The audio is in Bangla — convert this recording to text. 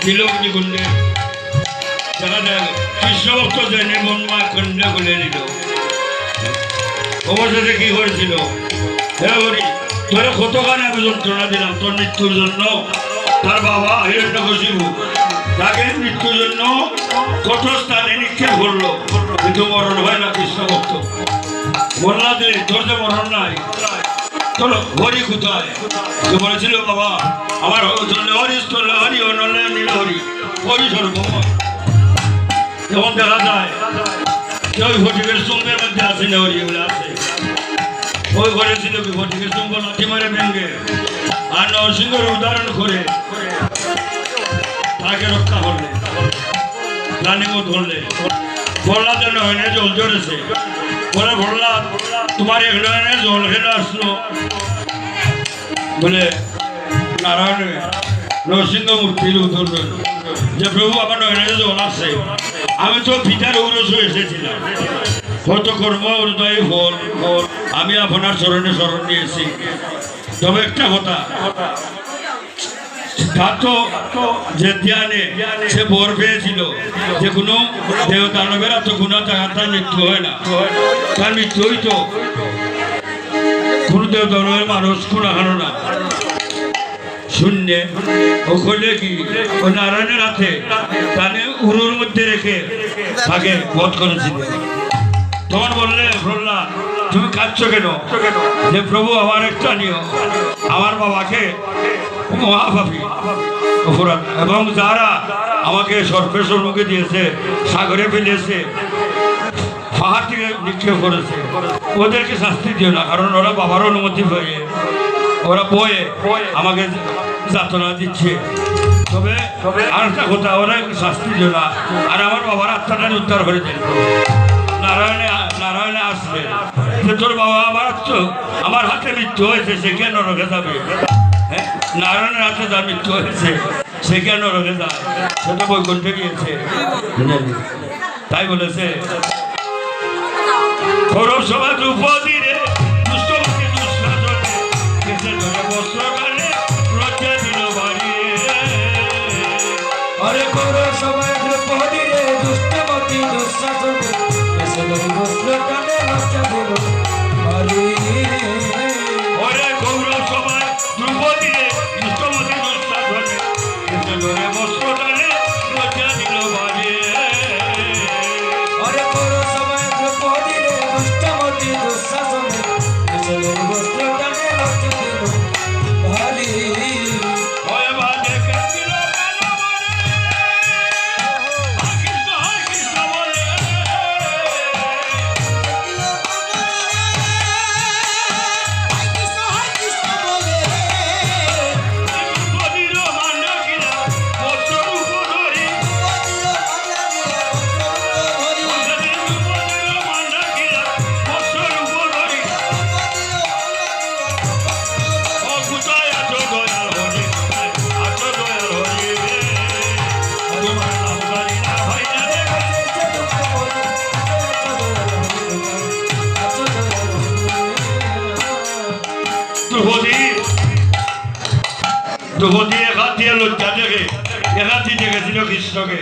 দিল কি করলে দেখা যায় কৃষ্ণ ভক্ত জেনে মনময় কন্যা খুলে নিল। অবশেষে কি হয়েছিল? হে হরি, তোরা কতখানি আমি যন্ত্রণা দিলাম তোর মৃত্যুর জন্য। তার বাবা হিরণ্যকশিপু তাকে মৃত্যুর জন্য কত স্থানে নিক্ষেপ করলো, কিন্তু মরণ হয় না কৃষ্ণ ভক্ত। বললা দিলে তোর যে মরণ নাই, তোর হরি কোথায়? তো বলেছিল বাবা আমার হরি স্থলে হরি অনলে নীল হরি হরি সর্বময়। যেমন দেখা যায় ওই ফটিকের চুম্বের মধ্যে আছে না হরি বলে আছে। ওই ঘরে ছিল কি ফটিকের চুম্ব লাঠি মারে ভেঙ্গে আর নরসিংহের উদাহরণ করে তাকে রক্ষা করলে, প্রাণীবোধ করলে। বললা যেন হয়নি জল জড়েছে বলে বললা তোমার এখানে জল খেলে আসলো বলে নারায়ণ নরসিংহ মূর্তির উদাহরণ যে প্রভু আমার নয়নে জল আসছে। আমি তো পিতার ঔরস এসেছিলাম, কত কর্ম হৃদয় ফল ফল আমি আপনার চরণে শরণ নিয়েছি। তবে একটা কথা, তার তো যে ধ্যানে সে বর পেয়েছিল যে কোনো দেহ দানবেরা তো গুণা তার মৃত্যু হয় না, তার মৃত্যু হইতো কোন দেহ দানবের মানুষ খুনাখানো না শূন্যে ও করলে কি ও নারায়ণের হাতে তানে উরুর মধ্যে রেখে তাকে বধ করেছিল। তখন বললে প্রহ্লাদ তুমি কাঁদছো কেন? যে প্রভু আমার একটা নিও, আমার বাবাকে মহাপাপী অপরাধ এবং যারা আমাকে সর্পের সম্মুখে দিয়েছে, সাগরে ফেলেছে, পাহাড় থেকে নিক্ষেপ করেছে, ওদেরকে শাস্তি দিও না, কারণ ওরা বাবার অনুমতি পেয়ে ওরা বয়ে আমাকে যাতনা দিচ্ছে। তবে আর একটা কথা, ওরা শাস্তি দিও না, আর আমার বাবার আত্মাটা উদ্ধার করে দেন। নারায়ণে আসলে যে তোর বাবা আমার হাতে মৃত্যু হয়েছে, সে কেন নরকে যাবে? হ্যাঁ, নারায়ণের হাতে যার মৃত্যু হয়েছে সে কেন নরকে যায়? সে তো বৈকুণ্ঠে গিয়েছে। তাই বলেছে কৌরব সভা দ্রৌপদী রে দুষ্টমুখী দুঃশাসনে কেসে ধরে বস্ত্র কানে লজ্জা দিল বাড়িয়ে। আরে কৌরব সভায় দ্রৌপদী রে দুষ্টমুখী দুঃশাসনে কেসে ধরে বস্ত্র কানে লজ্জা দিল বাড়িয়ে। ওরে কৌরব সভায় দ্রৌপদী রে দুষ্টমুখী দুঃশাসনে কেসে ধরে বস্ত্র কানে লজ্জা দিল বাড়িয়ে। আরে কৌরব সভায় দ্রৌপদী রে দুষ্টমুখী দুঃশাসনে কেসে ধরে বস্ত্র কানে লজ্জা দিল বাড়িয়ে। ওরে বাজে কাঁদিল কেন মনে, কৃষ্ণ হয় কৃষ্ণ বলে। দ্রৌপদীর মান্না কিনা বস্ত্র রূপ ধরি, দ্রৌপদীর মান্না কিনা বস্ত্র রূপ ধরি। ও কোথায় আছো দয়াল হরি, আছো দয়াল হরি রে, তোমার নাম জানি না ভাই না রে। দ্রৌপদী এক হাত দিয়ে লজ্জা দেখে এক হাত দিয়ে দেখেছিল কৃষ্ণকে।